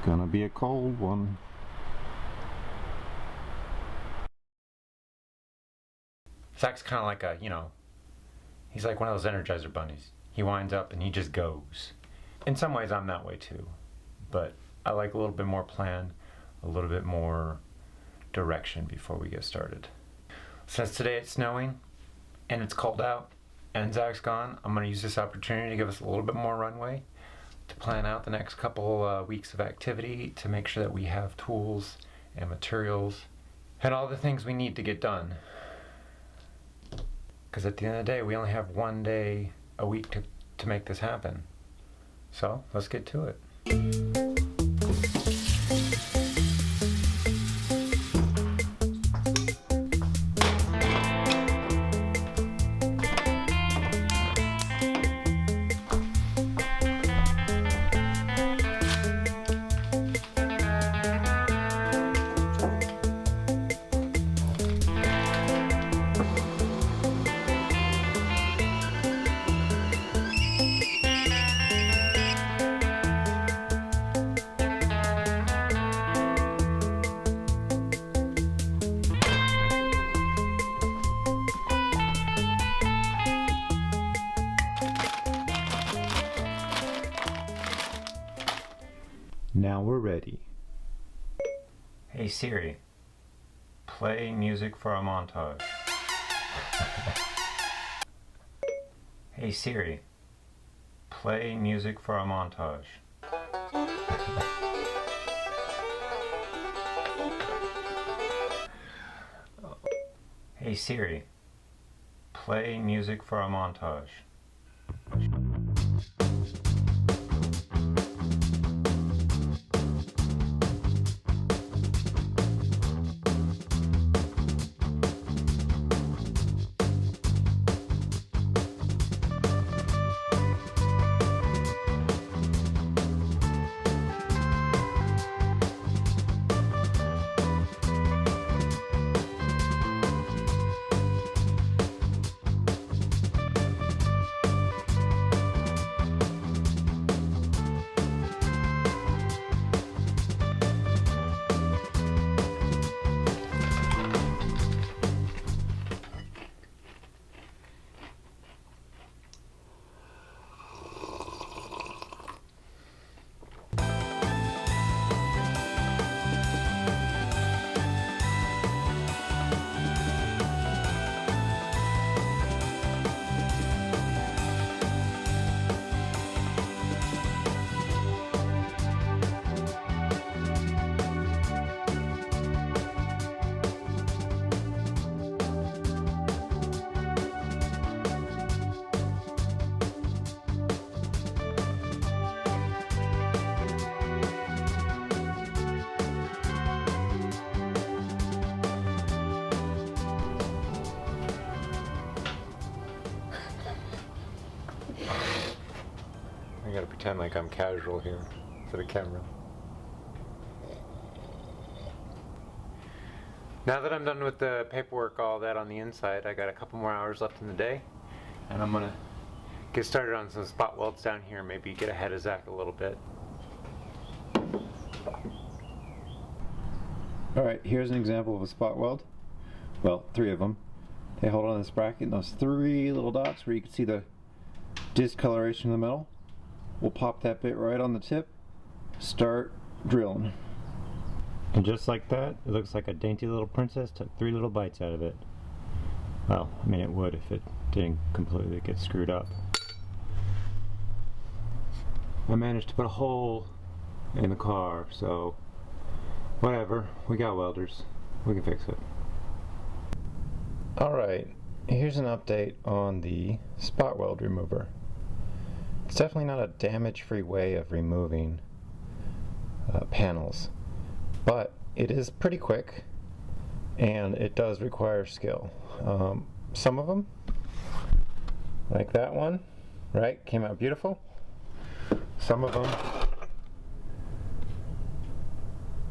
Gonna be a cold one. Zach's kind of like a, he's like one of those Energizer bunnies. He winds up and he just goes. In some ways, I'm that way too. But I like a little bit more plan, a little bit more direction before we get started. Since today it's snowing and it's cold out and Zach's gone, I'm going to use this opportunity to give us a little bit more runway to plan out the next couple weeks of activity to make sure that we have tools and materials and all the things we need to get done. Because at the end of the day, we only have one day a week to make this happen. So let's get to it. Now we're ready. Hey Siri, play music for a montage. Hey Siri, play music for a montage. Hey Siri, play music for a montage. I gotta pretend like I'm casual here for the camera. Now that I'm done with the paperwork, all that on the inside, I got a couple more hours left in the day, and I'm gonna get started on some spot welds down here, maybe get ahead of Zach a little bit. Alright, here's an example of a spot weld. Well, 3 of them. They hold on this bracket, and those 3 little dots where you can see the discoloration in the metal. We'll pop that bit right on the tip, start drilling. And just like that, it looks like a dainty little princess took 3 little bites out of it. Well, I mean it would if it didn't completely get screwed up. I managed to put a hole in the car, so whatever, we got welders, we can fix it. Alright, here's an update on the spot weld remover. It's definitely not a damage-free way of removing panels, but it is pretty quick and it does require skill. Some of them, like that one, right, came out beautiful. Some of them,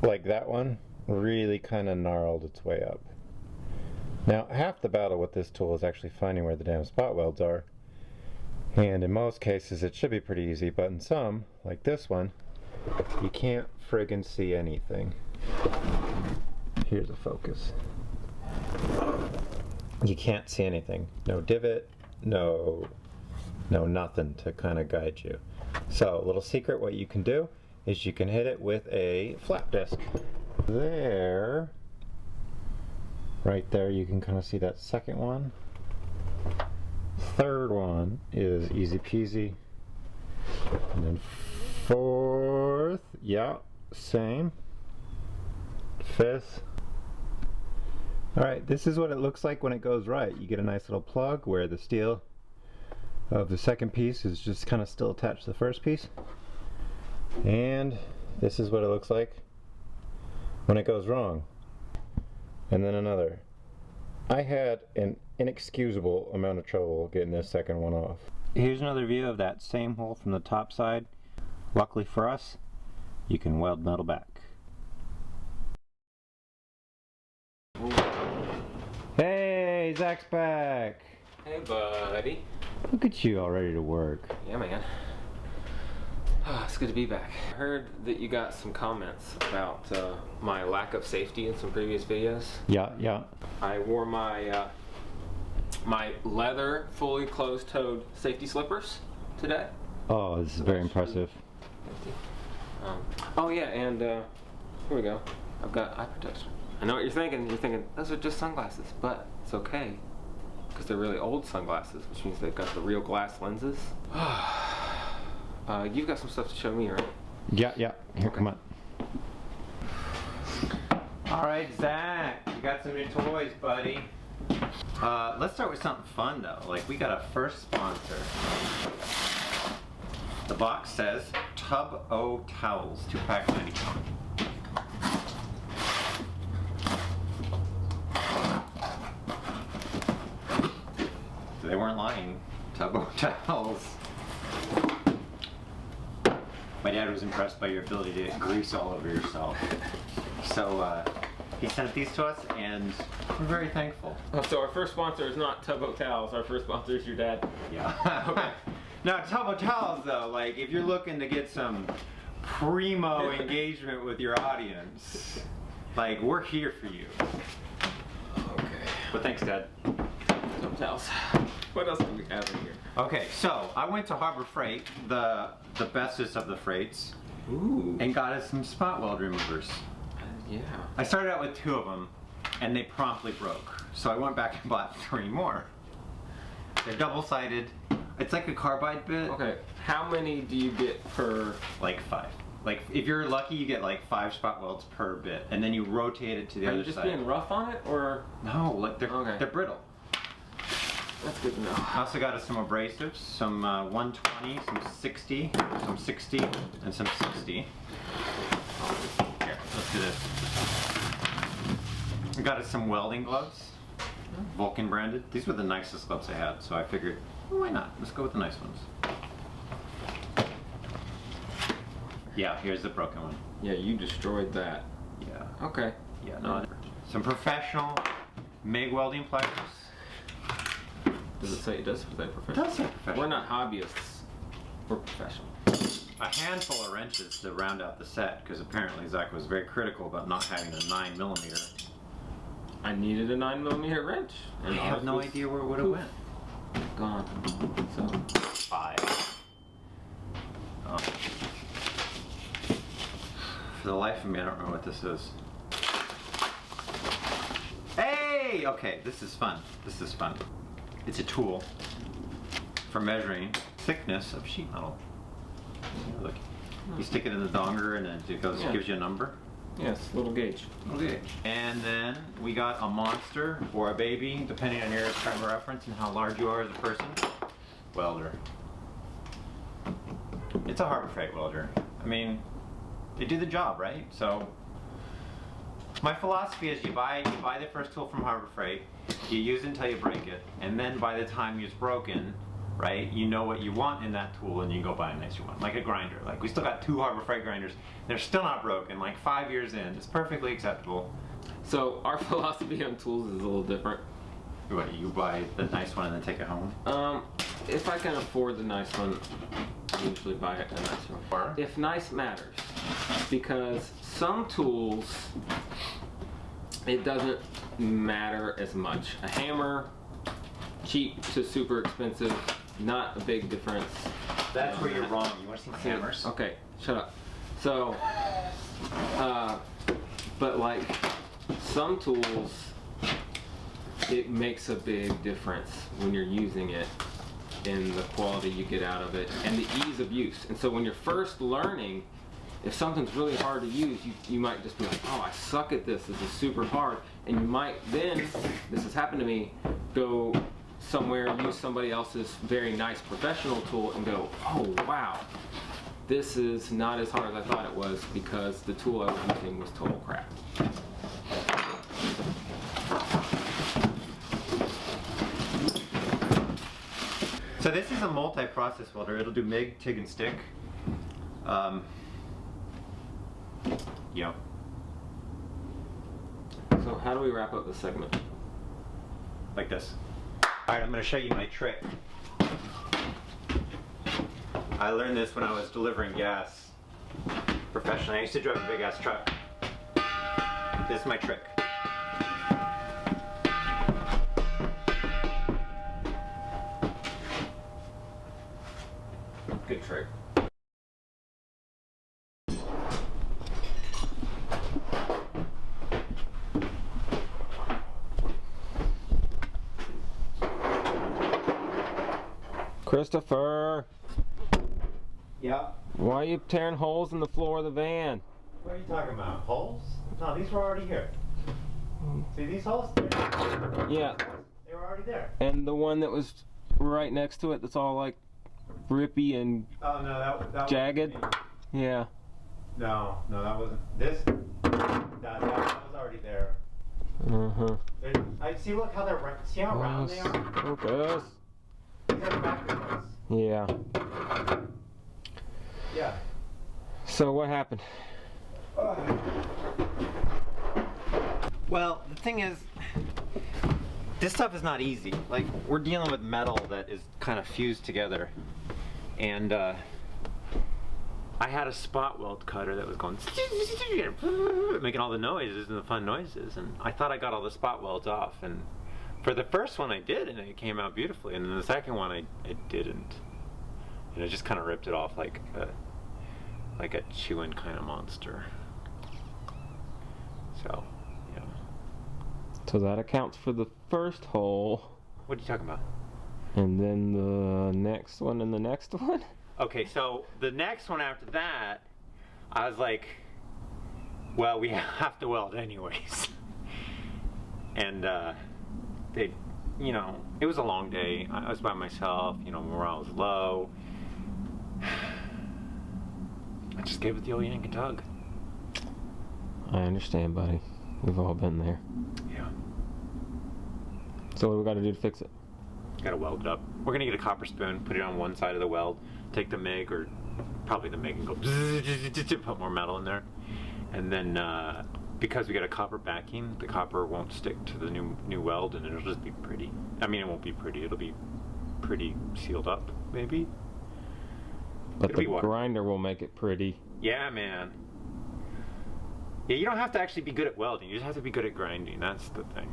like that one, really kind of gnarled its way up. Now, half the battle with this tool is actually finding where the damn spot welds are. And in most cases it should be pretty easy, but in some, like this one, you can't friggin' see anything. Here's a focus. You can't see anything. No divot, no nothing to kind of guide you. So, little secret, what you can do is you can hit it with a flap disc. There, right there, you can kind of see that second one. Third one is easy peasy. And then fourth, yeah, same. Fifth. Alright, this is what it looks like when it goes right. You get a nice little plug where the steel of the second piece is just kind of still attached to the first piece. And this is what it looks like when it goes wrong. And then another. I had an inexcusable amount of trouble getting this second one off. Here's another view of that same hole from the top side. Luckily for us, you can weld metal back. Hey, Zach's back! Hey, buddy. Look at you, all ready to work. Yeah, man. It's good to be back. I heard that you got some comments about my lack of safety in some previous videos. Yeah. I wore my my leather, fully closed-toed safety slippers today. Oh, this is very impressive. Oh yeah, and here we go. I've got eye protection. I know what you're thinking. You're thinking, those are just sunglasses, but it's okay. Because they're really old sunglasses, which means they've got the real glass lenses. You've got some stuff to show me, right? Yeah. Here, okay. Come on. Alright, Zach, you got some new toys, buddy. Let's start with something fun, though. Like, we got a first sponsor. The box says Tub O Towels, 2-pack 90. They weren't lying. Tub O Towels. My dad was impressed by your ability to get grease all over yourself. So he sent these to us, and we're very thankful. Oh, so our first sponsor is not Tub O Towels. Our first sponsor is your dad. Yeah. Okay. Now, Tub O Towels, though, like, if you're looking to get some primo engagement with your audience, like, we're here for you. Okay. But thanks, Dad. Tub O Towels. What else do we have in here? Okay, so I went to Harbor Freight, the bestest of the freights, Ooh. and got us some spot weld removers. Yeah. I started out with 2 of them, and they promptly broke. So I went back and bought 3 more. They're double-sided. It's like a carbide bit. Okay, how many do you get per? Like 5. Like, if you're lucky, you get like 5 spot welds per bit, and then you rotate it to the Are other you just side. being rough on it, or? No, like they're Okay. they're brittle. That's good to know. I also got us some abrasives, some 120, some 60, some 60, and some 60. Here, let's do this. I got us some welding gloves, Vulcan branded. These were the nicest gloves I had, so I figured, well, why not? Let's go with the nice ones. Yeah, here's the broken one. Yeah, you destroyed that. Yeah. Okay. Yeah, no. Some professional MIG welding pliers. Does it say it does say professional? It does say professional. We're not hobbyists. We're professional. A handful of wrenches to round out the set, because apparently Zach was very critical about not having a 9mm. I needed a 9mm wrench. I And have ours no was idea where it would have went. gone. So 5. Oh. For the life of me, I don't remember what this is. Hey! Okay, this is fun. This is fun. It's a tool for measuring thickness of sheet metal. Look, you stick it in the donger and then it goes, Yeah. gives you a number. yes, little gauge. Okay. And then we got a monster or a baby, depending on your frame of reference and how large you are as a person. Welder. It's a Harbor Freight welder. I mean, they do the job, right? So my philosophy is you buy the first tool from Harbor Freight, you use it until you break it, and then by the time it's broken, right, you know what you want in that tool and you go buy a nicer one, like a grinder. Like, we still got 2 Harbor Freight grinders. They're still not broken, like 5 years in. It's perfectly acceptable. So our philosophy on tools is a little different. What, you buy the nice one and then take it home? If I can afford the nice one, I usually buy a nice one. Or? If nice matters. because some tools, it doesn't matter as much. A hammer, cheap to super expensive, not a big difference. That's where you're wrong. You want to see hammers? Okay, shut up. So, but like some tools, it makes a big difference when you're using it in the quality you get out of it and the ease of use. And so when you're first learning, if something's really hard to use, you might just be like, oh, I suck at this. This is super hard. And you might then, this has happened to me, go somewhere, use somebody else's very nice professional tool and go, oh, wow. This is not as hard as I thought it was because the tool I was using was total crap. So this is a multi-process welder. It'll do MIG, TIG, and stick. Yeah. So how do we wrap up this segment? Like this. Alright, I'm going to show you my trick. I learned this when I was delivering gas professionally. I used to drive a big ass truck. This is my trick. Good trick. Christopher, Yeah. why are you tearing holes in the floor of the van? What are you talking about? Holes? No, these were already here. See these holes? Yeah, They were already there. and the one that was right next to it that's all like rippy and Oh no, that jagged? wasn't me. Yeah. No, that wasn't. This. That was already there. Uh-huh. I see. Look how they're. See how round they are. Focus. These are the factory ones. Yeah. Yeah. So what happened? Well, the thing is, this stuff is not easy. Like, we're dealing with metal that is kind of fused together. And I had a spot weld cutter that was going making all the noises and the fun noises, and I thought I got all the spot welds off, and for the first one I did, and it came out beautifully, and then the second one I didn't, and I just kind of ripped it off like a chewing kind of monster. So yeah. So that accounts for the first hole, What are you talking about? and then the next one and the next one? Okay, so the next one after that, I was like, well, we have to weld anyways. And they, you know, it was a long day. I was by myself, you know, morale was low. I just gave it the old yank and tug. I understand, buddy. We've all been there. Yeah. So what do we got to do to fix it? Gotta weld it up. We're gonna get a copper spoon, put it on one side of the weld, take the MIG, or probably the MIG, and go put more metal in there. And then because we got a copper backing, the copper won't stick to the new weld, and it'll just be pretty. I mean, it won't be pretty. It'll be pretty sealed up, maybe. But It'll the be water. grinder will make it pretty. Yeah, man. Yeah, you don't have to actually be good at welding. You just have to be good at grinding. That's the thing.